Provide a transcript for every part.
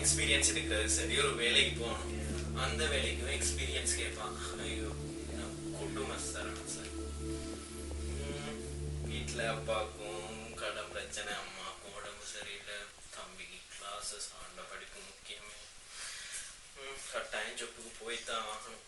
Experience இருக்கிறது சரி, ஒரு வேலைக்கு போகணும், அந்த வேலைக்கும் எக்ஸ்பீரியன்ஸ் கேட்பான். ஐயோ குடும்ப சார் வீட்டில் அப்பாவுக்கும் கடன் பிரச்சனை, அம்மாவுக்கும் உடம்பு சரியில்லை, தம்பிக்கு கிளாஸஸ் ஆண்ட படிப்பு முக்கியமே, கட்டாயம் ஜொப்புக்கு போய்தான் ஆகணும்.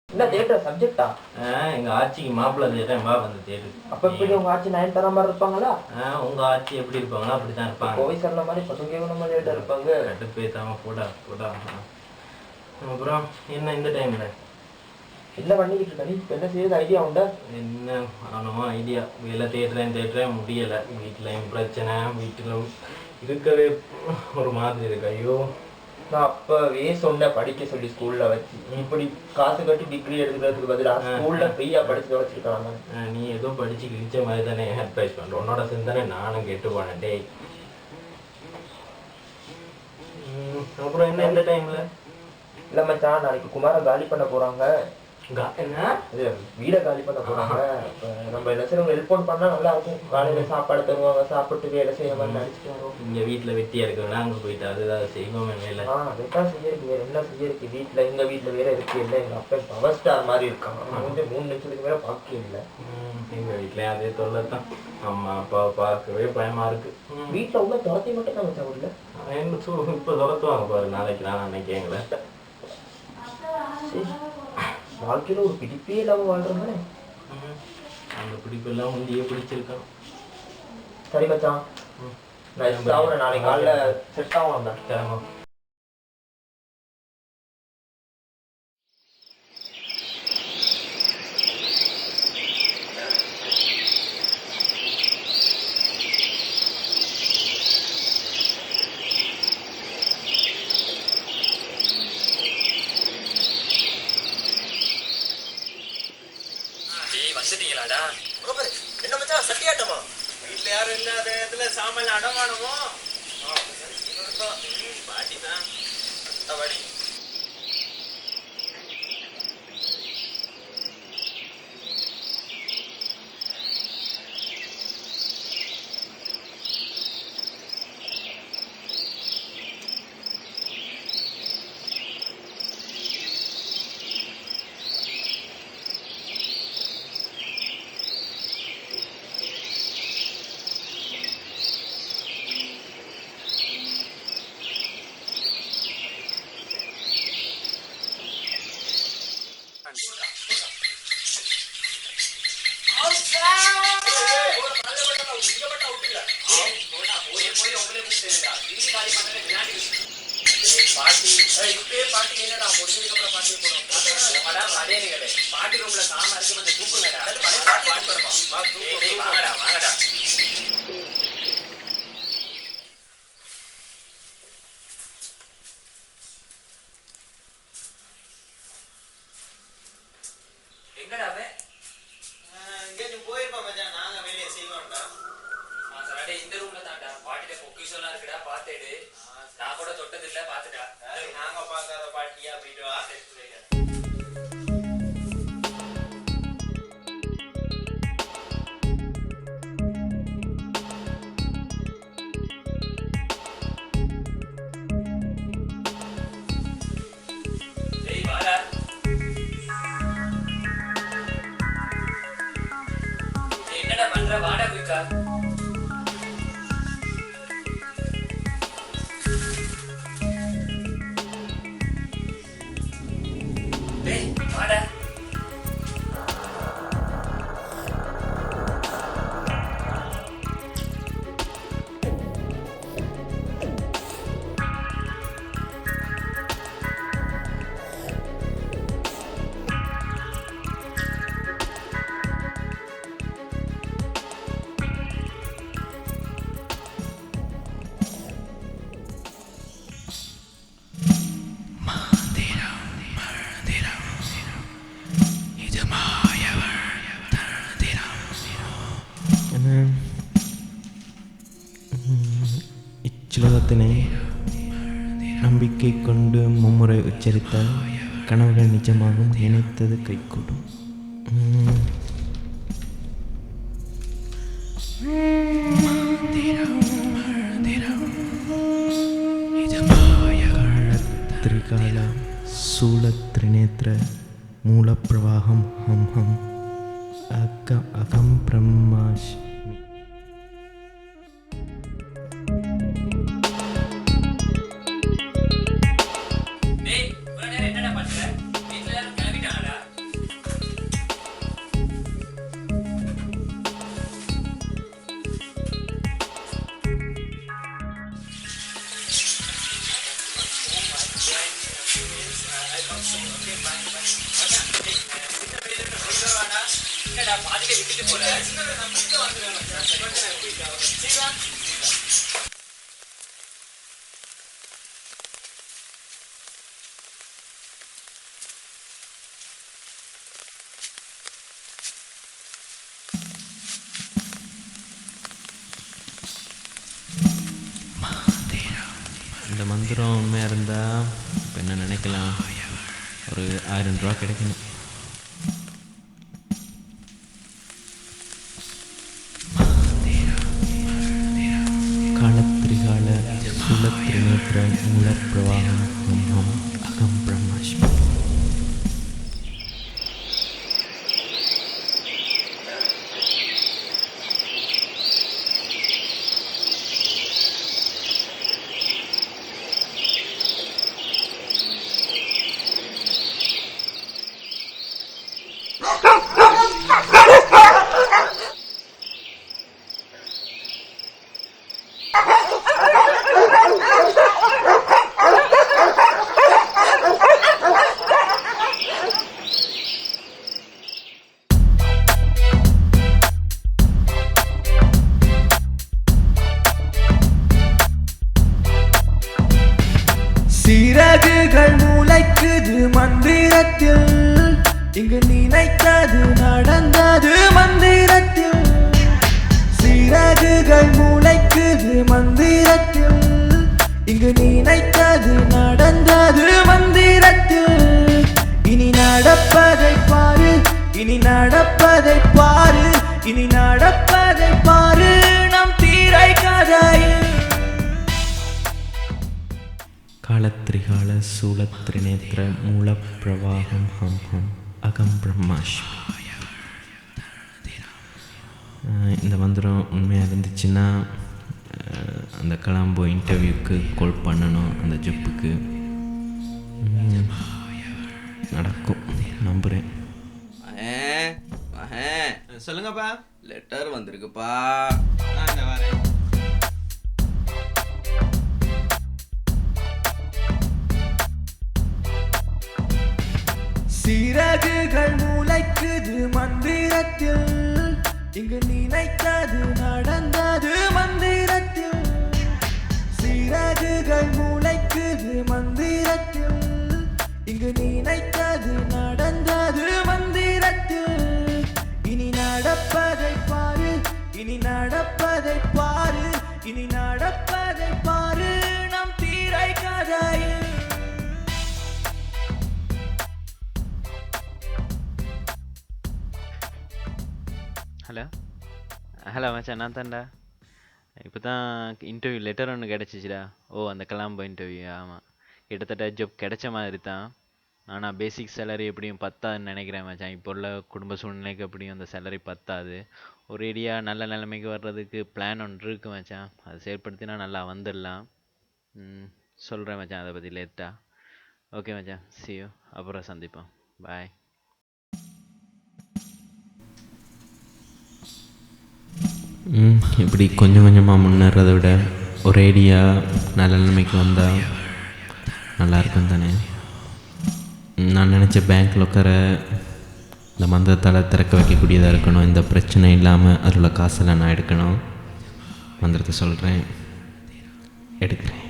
என்ன தேட்டர் சப்ஜெக்டா? எங்க ஆட்சிக்கு மாப்பிள்ளை தேட்டேன் வா வந்து தேடு. அப்ப எப்படி உங்க ஆட்சி நயன் தர மாதிரி இருப்பாங்களா? உங்க ஆட்சி எப்படி இருப்பாங்களா அப்படித்தான் இருப்பாங்க. கோவை சொன்ன மாதிரி பசங்க மாதிரி லேட்டா இருப்பாங்க. கட்டு போய்த்தாம போடா போடா. அப்புறம் என்ன இந்த டைம்ல என்ன பண்ணிக்கிட்டு இருக்க? நீ என்ன செய்யறது ஐடியா உண்டா? என்ன ஆனமா ஐடியா, வேலை தேடுறேன் முடியல, வீட்டுலயும் பிரச்சனை, வீட்டுல இருக்கவே ஒரு மாதிரி இருக்கு. ஐயோ நான் அப்பவே சொன்னேன் படிக்க சொல்லி ஸ்கூல்ல வச்சு, இப்படி காசு கட்டி டிகிரி எடுக்கிறதுக்கு பதிலாக ஸ்கூல்ல ஃப்ரீயா படிச்சு வச்சிருக்காங்க. நீ ஏதோ படிச்சு கிழிச்ச மாதிரி தானே அட்வைஸ் பண்ற, உன்னோட சிந்தனை நானும் கேட்டு போனேன். டேய் அப்புறம் என்ன இந்த டைம்ல? இல்ல மச்சான், நாளைக்கு குமார காலி பண்ண போறாங்க. என்ன வீடை காலி பண்ண போறாங்க. நம்ம என்ன செய்யணும், ஹெல்ப் பண்ணா நல்லா இருக்கும். காலையில சாப்பாடு தருவாங்க, சாப்பிட்டு வேலை செய்ய மாதிரி நினைச்சிட்டு வரும். இங்க வீட்டுல வெட்டியா இருக்கா, அங்க போயிட்டு அதுதான் செய்வோம் வேலை. அதான் செய்யறதுக்கு வேற என்ன செய்யறதுக்கு? வீட்டுல எங்க வீட்டுல வேற இருக்கு இல்லை, எங்க அப்பா பவர் ஸ்டார் மாதிரி இருக்காங்க. கொஞ்சம் 3 நிமிஷத்துக்கு மேல பாக்க இல்லை. எங்க வீட்லயும் அதே தொல்லைதான், அம்மா அப்பாவை பார்க்கவே பயமா இருக்கு. வீட்டுல உள்ள துரத்தி மட்டும் தான் வச்சா ஊர்ல இப்ப துரத்துவாங்க பாரு, நாளைக்கு நான் நினைக்கிறேங்களே. வாழ்க்கையில ஒரு பிடிப்பே இல்லாம வாழ்றோமே. அந்த பிடிப்பு எல்லாம் முந்தையே பிடிச்சிருக்கான். சரி மச்சான், நான் நாளைக்கு காலைல செட் ஆகும். கிளம்பா. வந்துட்டீங்களாடா? என்ன மச்சான் சட்டியாட்டமா? வீட்டுல யாரும் இல்லாத இடத்துல சாமான் அடமானமோ பாட்டி தான் வடி. பாட்டி என்னடா முடிஞ்சதுக்கு அப்புறம் பாட்டி போடுவோம். பாட்டி ரூம்ல சாமா இருக்கு, கொஞ்சம் தூக்குங்கடா. வாங்கடா வாங்கடா. எங்கடா அவன்? இங்கே போயிருப்பா மச்சான், நாங்க வெளியே செய்வோம்டா. இந்த ரூம்ல தான்டா, பாட்டில பொக்கிஷம்லாம் இருக்குடா, பாத்துடு. நான் கூட தொட்டதில்லை, பாத்துட்டா. நாங்க பார்க்காத பாட்டியா போயிட்டு வா. வாடா. இச்சுலகத்தினை நம்பிக்கை கொண்டு மும்முறை உச்சரித்தால் கனவுகள் நிஜமாகும், நினைத்தது கைகூடும். திரிகால சூல திரிநேத்திர மூல பிரவாகம் ஹம் ஹம் அகம் பிரம்மாஷ். டேய் இவ்வளவு நேரம் என்னடா பண்ற? வீட்ல எல்லாரும் கிளம்பிட்டாங்களா? என்னடா பாதிக்க விட்டுட்டு போற? சீக்கிரம். இந்த மந்திரம் உண்மையாக இருந்தால் இப்போ என்ன நினைக்கலாம், ஒரு 1000 ரூபா கிடைக்கணும். காலத்திரிகால சூலத்திரிநேத்திர மூல பிரவாகம் ஹம் ஹம் அகம் பிரம்மாஷ்மி. சிறகுகள் முளைக்குது மந்திரத்தில், இங்கு நினைத்தது நடந்தது மந்திரத்தில். சிறகுகள் முளைக்குது மந்திரத்தில், இங்கு நினைத்தது நடந்தது மந்திரத்தில். இனி நடப்பதை பாரு, இனி நடப்பதை பாரு, இனி நடப்பதை பாரு நம் தீரை கதையில். காலத்திரிகால சூலத்திரிநேத்திர மூல பிரவாகம் ஹம் ஹம் அகம் பிரம்மாஷ்மி. இந்த மந்திரம் உண்மையாக இருந்துச்சுன்னா அந்த கலாம்போ இன்டர்வியூக்கு கால் பண்ணணும். அந்த ஜப்புக்கு நடக்கும் நம்புகிறேன். சொல்லுங்கப்பா. லெட்டர் வந்திருக்குப்பா. இந்த வரேன். சிறகுகள் முளைக்குது மந்திரத்தில், இங்கு நினைத்தது நடந்தது மந்திரத்தில். சிறகுகள் முளைக்குது மந்திரத்தில், இங்கு நினைத்தது நடந்தது மந்திரத்தில். இனி நடப்பதை பாரு, இனி நடப்பதை பாரு, இனி நடப்பதை பாரு நம் தீரை கதையில். ஹலோ ஹலோ மச்சான், நான் தான்டா. இப்போ தான் இன்டர்வியூ லெட்டர் ஒன்று கிடச்சிச்சிடா. ஓ, அந்த கலாம்போ இன்டர்வியூ. ஆமாம், கிட்டத்தட்ட ஜாப் கிடைச்ச மாதிரி தான். ஆனால் பேசிக் சேலரி எப்படியும் பத்தாதுன்னு நினைக்கிறேன் மச்சான். இப்போ உள்ள குடும்ப சூழ்நிலைக்கு எப்படியும் அந்த சேலரி பத்தாது. ஒரேடியாக நல்ல நிலைமைக்கு வர்றதுக்கு பிளான் ஒன்று இருக்குது மச்சான். அதை செயல்படுத்தினா நல்லா வந்துடலாம். சொல்கிறேன் மச்சான் அதை பற்றி லேட்டாக. ஓகே மச்சான், see you. அப்புறம் சந்திப்போம். பாய். இப்படி கொஞ்சம் கொஞ்சமாக முன்னேறதை விட ஒரேடியாக நல்ல நிலைமைக்கு வந்தால் நல்லாயிருக்கும் தானே. நான் நினச்ச பேங்க் லொக்கரை இந்த மந்திரத்தால் திறக்க வைக்கக்கூடியதாக இருக்கணும். இந்த பிரச்சனை இல்லாமல் அதில் உள்ள காசெல்லாம் நான் எடுக்கணும். மந்திரத்தை சொல்கிறேன், எடுக்கிறேன்.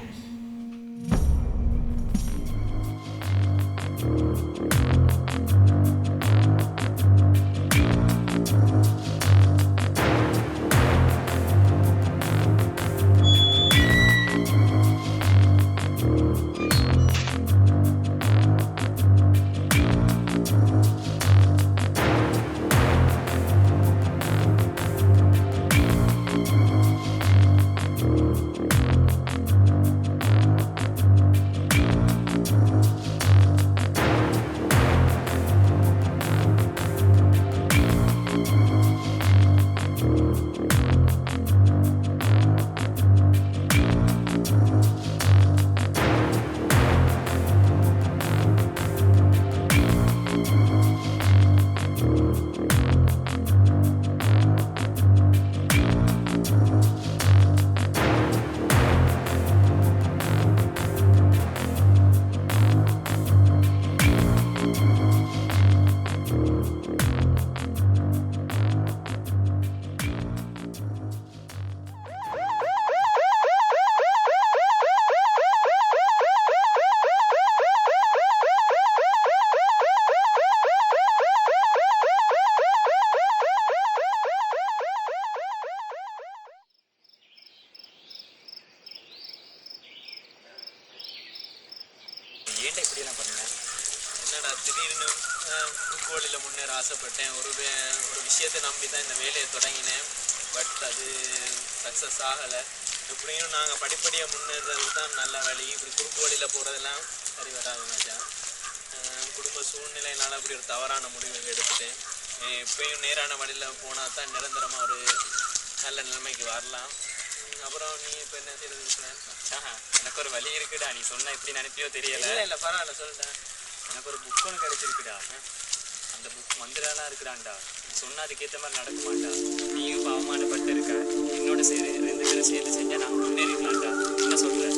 ஏன்டா இப்படியெல்லாம் பண்ணுவேன்? என்னடா திடீர்னு குறுக்கோளில் முன்னேற ஆசைப்பட்டேன். ஒரு விஷயத்தை நம்பி தான் இந்த வேலையை தொடங்கினேன். பட் அது சக்ஸஸ் ஆகலை. எப்படியும் நாங்கள் படிப்படியாக முன்னேறது தான் நல்ல வழி. இப்படி குறுக்கு வழியில் போகிறதெல்லாம் சரி வராது மச்சான். குடும்ப சூழ்நிலையினால் அப்படி ஒரு தவறான முடிவுகள் எடுத்துட்டேன். இப்பயும் நேரான வழியில் போனால் தான் நிரந்தரமாக ஒரு நல்ல நிலைமைக்கு வரலாம். அப்புறம் நீ இப்போ என்ன செய்யறது? எனக்கு ஒரு வழி இருக்குடா. நீ சொன்ன எப்படி நினைப்பியோ தெரியல. இல்லை பரவாயில்ல சொல்லிட்டேன். எனக்கு ஒரு புக் ஒன்று கிடைச்சிருக்குடா. அந்த புக் மந்திராலாம் இருக்குடாண்டா. நீ சொன்ன அதுக்கேற்ற மாதிரி நடக்குமாண்டா. நீயும் இப்போ அவமானப்பட்டு இருக்க. என்னோட சரி 2 பேரும் சேர்ந்து செஞ்சால் நாங்கள் முன்னேறிக்கலாம்டா. என்ன சொல்கிறேன்?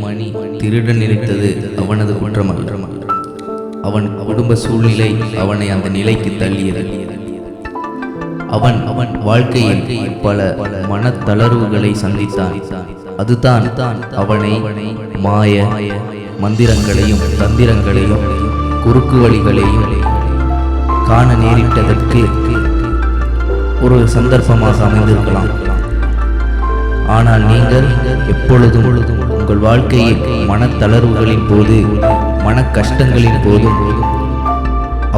மணி திருடன் நினைத்தது அவனது குற்றமல்ல. அவன் குடும்ப சூழ்நிலை அவனை அந்த நிலைக்கு தள்ளியது. அவன் வாழ்க்கையில் பல மனத்தளர்வுகளை சந்தித்தான். அதுதான் அவனை மாய மந்திரங்களையும் தந்திரங்களையும் குறுக்கு வழிகளையும் காண நேரிட்டதற்கு ஒரு சந்தர்ப்பமாக அமைந்திருக்கலாம். ஆனால் நீங்கள் எப்பொழுதும் உங்கள் வாழ்க்கையில் மனத்தளர்வுகளின் போது, மன கஷ்டங்களின் போதும்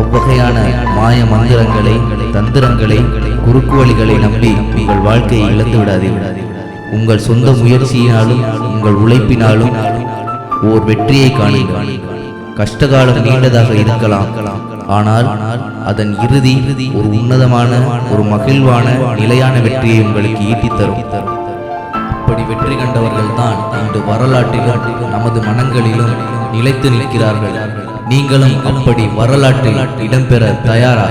அவ்வகையான மாய மந்திரங்களை, தந்திரங்களை, குறுக்கு வழிகளை நம்பி உங்கள் வாழ்க்கையை இழந்து விடாதீர்கள். உங்கள் சொந்த முயற்சியினாலும் உங்கள் உழைப்பினாலும் ஓர் வெற்றியை காணுங்கள். கஷ்டகாலம் நீண்டதாக இருக்கலாம், ஆனால் அதன் இறுதி ஒரு உன்னதமான, ஒரு மகிழ்வான, நிலையான வெற்றியை உங்களுக்கு ஈட்டித்தரும். அப்படி வெற்றி கண்டவர்கள் தான் இன்று வரலாற்றிலும் நமது மனங்களிலும் நிலைத்து நிற்கிறார்கள். நீங்களும் அப்படி வரலாற்றில் இடம்பெற தயாரா?